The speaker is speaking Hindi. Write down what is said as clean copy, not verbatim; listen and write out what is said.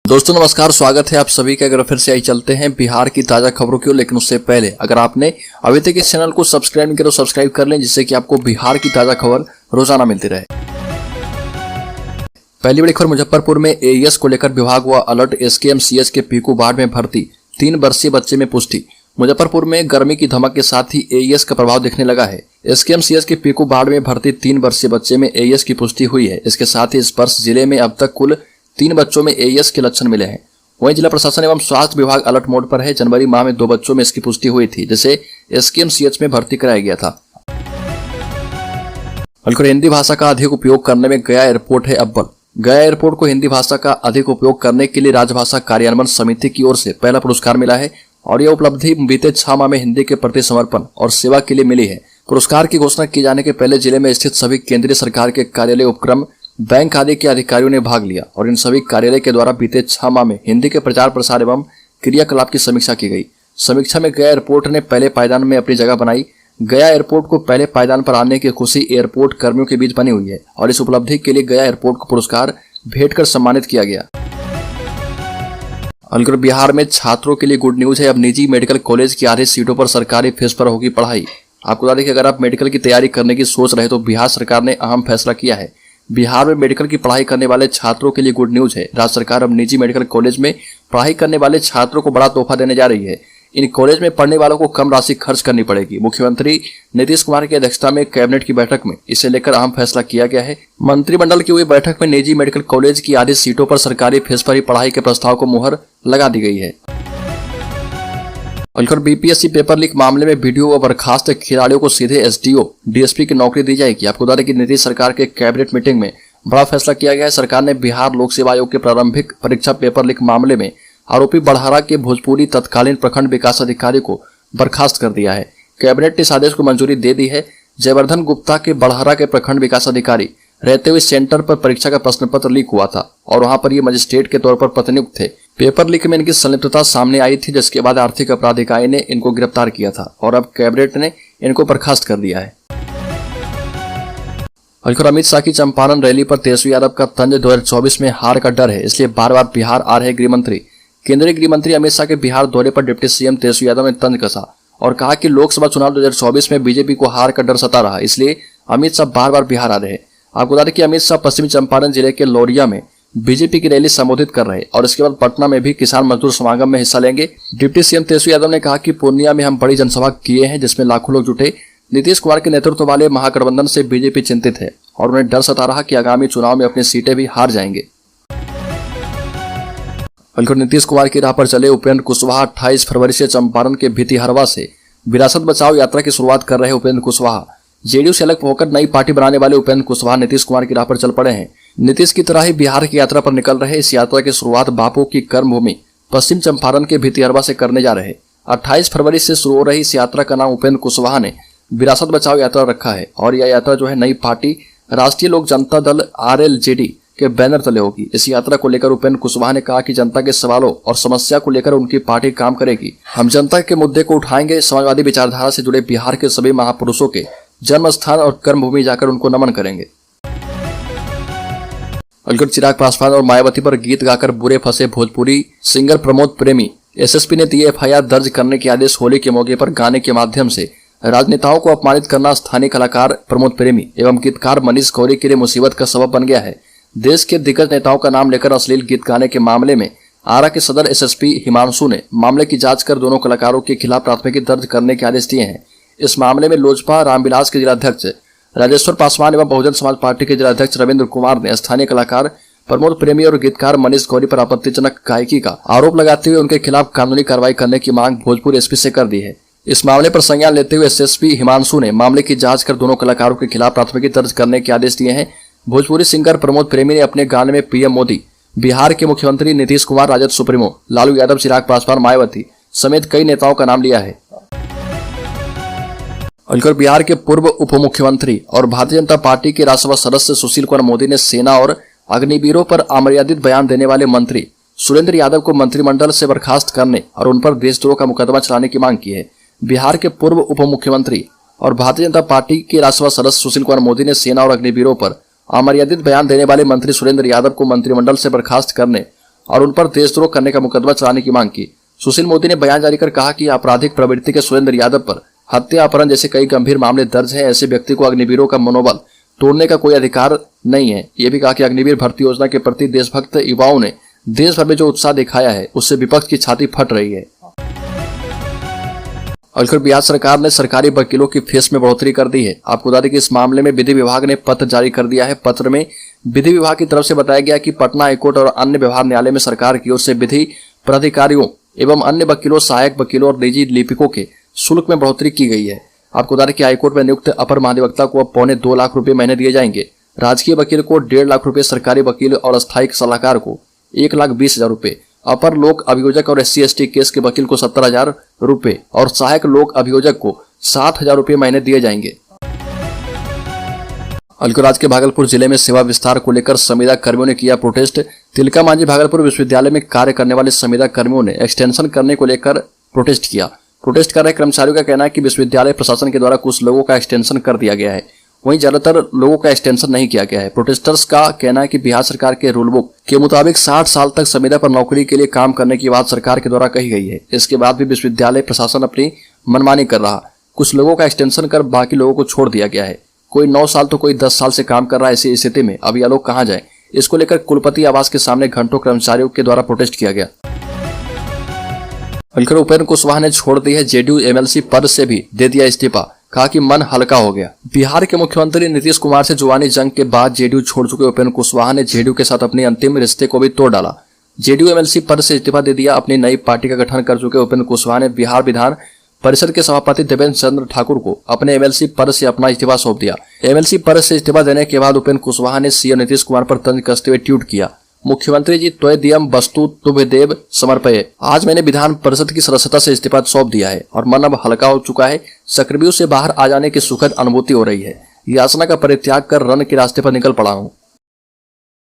दोस्तों नमस्कार, स्वागत है आप सभी का। अगर फिर से आई चलते हैं बिहार की ताजा खबरों की ओर, लेकिन उससे पहले अगर आपने अभी तक इस चैनल को सब्सक्राइब नहीं किया तो सब्सक्राइब कर लें, जिससे कि आपको बिहार की ताजा खबर रोजाना मिलती रहे। पहली बड़ी खबर, मुजफ्फरपुर में एईएस को लेकर विभाग हुआ अलर्ट। एसकेएमसीएच के पीकू वार्ड में भर्ती 3 वर्षीय बच्चे में पुष्टि। मुजफ्फरपुर में गर्मी की धमक के साथ ही एईएस का प्रभाव दिखने लगा है। एसकेएमसीएच के पीकू वार्ड में भर्ती 3 वर्षीय बच्चे में एईएस की पुष्टि हुई है। इसके साथ ही इस वर्ष जिले में अब तक कुल 3 बच्चों में एईएस के लक्षण मिले हैं। वहीं जिला प्रशासन एवं स्वास्थ्य विभाग अलर्ट मोड पर है। जनवरी माह में 2 बच्चों में इसकी पुष्टि हुई थी, जिसे एसकेएमसीएच में भर्ती कराया गया था। हिंदी भाषा का अधिक उपयोग करने में गया एयरपोर्ट है अव्वल। गया एयरपोर्ट को हिंदी भाषा का अधिक उपयोग करने के लिए राजभाषा कार्यान्वयन समिति की ओर से पहला पुरस्कार मिला है और यह उपलब्धि बीते 6 माह में हिंदी के प्रति समर्पण और सेवा के लिए मिली है। पुरस्कार की घोषणा किए जाने के पहले जिले में स्थित सभी केंद्रीय सरकार के कार्यालय, उपक्रम, बैंक आदि के अधिकारियों ने भाग लिया और इन सभी कार्यालय के द्वारा बीते 6 माह में हिंदी के प्रचार प्रसार एवं क्रियाकलाप की समीक्षा की गई। समीक्षा में गया एयरपोर्ट ने पहले पायदान में अपनी जगह बनाई। गया एयरपोर्ट को पहले पायदान पर आने की खुशी एयरपोर्ट कर्मियों के बीच बनी हुई है और इस उपलब्धि के लिए गया एयरपोर्ट को पुरस्कार भेंट कर सम्मानित किया गया। बिहार में छात्रों के लिए गुड न्यूज है। अब निजी मेडिकल कॉलेज की आधी सीटों पर सरकारी फीस पर होगी पढ़ाई। आपको बता दें कि अगर आप मेडिकल की तैयारी करने की सोच रहे तो बिहार सरकार ने अहम फैसला किया है। बिहार में मेडिकल की पढ़ाई करने वाले छात्रों के लिए गुड न्यूज है। राज्य सरकार अब निजी मेडिकल कॉलेज में पढ़ाई करने वाले छात्रों को बड़ा तोहफा देने जा रही है। इन कॉलेज में पढ़ने वालों को कम राशि खर्च करनी पड़ेगी। मुख्यमंत्री नीतीश कुमार की अध्यक्षता में कैबिनेट की बैठक में इसे लेकर अहम फैसला किया गया है। मंत्रिमंडल की हुई बैठक में निजी मेडिकल कॉलेज की आधी सीटों पर सरकारी फीस पर ही पढ़ाई के प्रस्ताव को मुहर लगा दी गई है। बीपीएससी पेपर लीक मामले में वीडियो व बर्खास्त खिलाड़ियों को सीधे एसडीओ, डीएसपी की नौकरी दी जाएगी। आपको बता दें कि नीतीश सरकार के कैबिनेट मीटिंग में बड़ा फैसला किया गया है। सरकार ने बिहार लोक सेवा आयोग के प्रारंभिक परीक्षा पेपर लीक मामले में आरोपी बड़हरा के भोजपुरी तत्कालीन प्रखंड विकास अधिकारी को बर्खास्त कर दिया है। कैबिनेट ने इस आदेश को मंजूरी दे दी है। जयवर्धन गुप्ता के बड़हरा के प्रखंड विकास अधिकारी रहते हुए सेंटर पर परीक्षा का प्रश्न पत्र लीक हुआ था और वहां पर ये मजिस्ट्रेट के तौर पर प्रतिनियुक्त थे। पेपर लीक में इनकी संलिप्तता सामने आई थी, जिसके बाद आर्थिक अपराध इकाई ने इनको गिरफ्तार किया था और अब कैबिनेट ने इनको बर्खास्त कर दिया है। अमित शाह की चंपारण रैली पर तेजस्वी यादव का तंज। 2024 में हार का डर है, इसलिए बार-बार बिहार आ रहे गृहमंत्री। केंद्रीय गृह मंत्री अमित शाह के बिहार दौरे पर डिप्टी सीएम तेजस्वी यादव ने तंज कसा और कहा कि लोकसभा चुनाव 2024 में बीजेपी को हार का डर सता रहा, इसलिए अमित शाह बार-बार बिहार आ रहे हैं। आपको बता दें कि अमित शाह पश्चिमी चंपारण जिले के लौरिया में बीजेपी की रैली संबोधित कर रहे और इसके बाद पटना में भी किसान मजदूर समागम में हिस्सा लेंगे। डिप्टी सीएम तेजस्वी यादव ने कहा कि पूर्णिया में हम बड़ी जनसभा किए हैं, जिसमें लाखों लोग जुटे। नीतीश कुमार के नेतृत्व वाले महागठबंधन से बीजेपी चिंतित है और उन्हें डर सता रहा कि आगामी चुनाव में अपनी सीटें भी हार जाएंगे। नीतीश कुमार की राह पर चले उपेंद्र कुशवाहा 28 फरवरी से चंपारण के भितिहरवा से विरासत बचाओ यात्रा की शुरुआत कर रहे उपेंद्र कुशवाहा। जेडीयू से अलग होकर नई पार्टी बनाने वाले उपेंद्र कुशवाहा नीतीश कुमार की राह पर चल पड़े हैं। नीतीश की तरह ही बिहार की यात्रा पर निकल रहे इस यात्रा की शुरुआत बापू की कर्मभूमि पश्चिम चंपारण के भितिहरवा से करने जा रहे। 28 फरवरी से शुरू हो रही इस यात्रा का नाम उपेंद्र कुशवाहा ने विरासत बचाओ यात्रा रखा है और यह यात्रा जो है नई पार्टी राष्ट्रीय लोक जनता दल RLJD के बैनर तले होगी। इस यात्रा को लेकर उपेंद्र कुशवाहा ने कहा कि जनता के सवालों और समस्या को लेकर उनकी पार्टी काम करेगी। हम जनता के मुद्दे को उठाएंगे। समाजवादी विचारधारा से जुड़े बिहार के सभी महापुरुषों के जन्म स्थान और कर्मभूमि जाकर उनको नमन करेंगे। चिराग पासवान और मायावती पर गीत गाकर बुरे फंसे भोजपुरी सिंगर प्रमोद प्रेमी। एसएसपी ने दिए FIR दर्ज करने के आदेश। होली के मौके पर गाने के माध्यम से राजनेताओं को अपमानित करना स्थानीय कलाकार प्रमोद प्रेमी एवं गीतकार मनीष गौरी के लिए मुसीबत का सबब बन गया है। देश के दिग्गज नेताओं का नाम लेकर अश्लील गीत गाने के मामले में आरा के सदर SSP हिमांशु ने मामले की जांच कर दोनों कलाकारों के खिलाफ प्राथमिकी दर्ज करने के आदेश दिए हैं। इस मामले में लोजपा रामविलास के जिलाध्यक्ष राजेश्वर पासवान एवं बहुजन समाज पार्टी के जिलाध्यक्ष रविंद्र कुमार ने स्थानीय कलाकार प्रमोद प्रेमी और गीतकार मनीष गौरी पर आपत्तिजनक गायकी का आरोप लगाते हुए उनके खिलाफ कानूनी कार्रवाई करने की मांग भोजपुर एसपी से कर दी है। इस मामले पर संज्ञान लेते हुए SSP हिमांशु ने मामले की जांच कर दोनों कलाकारों के खिलाफ प्राथमिकी दर्ज करने के आदेश दिए हैं। भोजपुरी सिंगर प्रमोद प्रेमी ने अपने गाने में पीएम मोदी, बिहार के मुख्यमंत्री नीतीश कुमार, राजद सुप्रीमो लालू यादव, चिराग पासवान, मायावती समेत कई नेताओं का नाम लिया है। बिहार के पूर्व उप मुख्यमंत्री और भारतीय जनता पार्टी के राज्यसभा सदस्य सुशील कुमार मोदी ने सेना और अग्निवीरों पर अमर्यादित बयान देने वाले मंत्री सुरेंद्र यादव को मंत्रिमंडल से बर्खास्त करने और उन पर देशद्रोह का मुकदमा चलाने की मांग की है। बिहार के पूर्व उप मुख्यमंत्री और भारतीय जनता पार्टी के राज्यसभा सदस्य सुशील कुमार मोदी ने सेना और अग्निवीरों पर अमर्यादित बयान देने वाले मंत्री सुरेंद्र यादव को मंत्रिमंडल से बर्खास्त करने और उन पर देशद्रोह करने का मुकदमा चलाने की मांग की। सुशील मोदी ने बयान जारी कर कहा कि आपराधिक प्रवृत्ति के सुरेंद्र यादव पर हत्या, अपहरण जैसे कई गंभीर मामले दर्ज हैं। ऐसे व्यक्ति को अग्निवीरों का मनोबल तोड़ने का कोई अधिकार नहीं है। ये भी कहा कि अग्निवीर भर्ती योजना के प्रति देशभक्त युवाओं ने देश भर में जो उत्साह दिखाया है उससे विपक्ष की छाती फट रही है। और फिर बिहार सरकार ने सरकारी वकीलों की फीस में बढ़ोतरी कर दी है। आपको बता दें कि इस मामले में विधि विभाग ने पत्र जारी कर दिया है। पत्र में विधि विभाग की तरफ से बताया गया कि पटना हाईकोर्ट और अन्य व्यवहार न्यायालय में सरकार की ओर से विधि प्राधिकारियों एवं अन्य वकीलों, सहायक वकीलों और निजी लिपिकों के शुल्क में बढ़ोतरी की गई है। आपको बता दें कि हाईकोर्ट में नियुक्त अपर महाधिवक्ता को अब 2.25 लाख रुपए महीने दिए जाएंगे। राजकीय वकील को 1.5 लाख रुपए, सरकारी वकील और अस्थायी सलाहकार को 1,20,000 रुपए, अपर लोक अभियोजक और SC/ST केस के वकील को 70,000 रुपए और सहायक लोक अभियोजक को 60,000 रुपए महीने दिए जाएंगे। अलगराज के भागलपुर जिले में सेवा विस्तार को लेकर संविदा कर्मियों ने किया प्रोटेस्ट। तिलका मांझी भागलपुर विश्वविद्यालय में कार्य करने वाले संविदा कर्मियों ने एक्सटेंशन करने को लेकर प्रोटेस्ट किया। प्रोटेस्ट कर रहे कर्मचारियों का कहना है कि विश्वविद्यालय प्रशासन के द्वारा कुछ लोगों का एक्सटेंशन कर दिया गया है, वहीं ज्यादातर लोगों का एक्सटेंशन नहीं किया गया है। प्रोटेस्टर्स का कहना है कि बिहार सरकार के रूल बुक के मुताबिक 60 साल तक संविदा पर नौकरी के लिए काम करने की बात सरकार के द्वारा कही गई है। इसके बाद भी विश्वविद्यालय प्रशासन अपनी मनमानी कर रहा। कुछ लोगों का एक्सटेंशन कर बाकी लोगों को छोड़ दिया गया है। कोई 9 साल तो कोई 10 साल से काम कर रहा है। ऐसी स्थिति में अब यह लोग कहाँ जाए? इसको लेकर कुलपति आवास के सामने घंटों कर्मचारियों के द्वारा प्रोटेस्ट किया गया। उपेंद्र कुशवाहा ने छोड़ दी है JDU MLC पद से भी दे दिया इस्तीफा, कहा कि मन हल्का हो गया। बिहार के मुख्यमंत्री नीतीश कुमार से जुबानी जंग के बाद JDU छोड़ चुके उपेंद्र कुशवाहा ने JDU के साथ अपने अंतिम रिश्ते को भी तोड़ डाला। JDU MLC पद से इस्तीफा दे दिया। अपनी नई पार्टी का गठन कर चुके उपेंद्र कुशवाहा ने बिहार विधान परिषद के सभापति देवेंद्र चंद्र ठाकुर को अपने MLC पद से अपना इस्तीफा सौंप दिया। MLC पद से इस्तीफा देने के बाद उपेंद्र कुशवाहा ने CM नीतीश कुमार पर तंज कसते हुए ट्वीट किया, मुख्यमंत्री जी त्वयदियम वस्तु तुभ्यदेव समर्पये। आज मैंने विधान परिषद की सदस्यता से इस्तीफा सौंप दिया है और मन अब हल्का हो चुका है। चक्रव्यूह से बाहर आ जाने की सुखद अनुभूति हो रही है। याचना का परित्याग कर रण के रास्ते पर निकल पड़ा हूँ।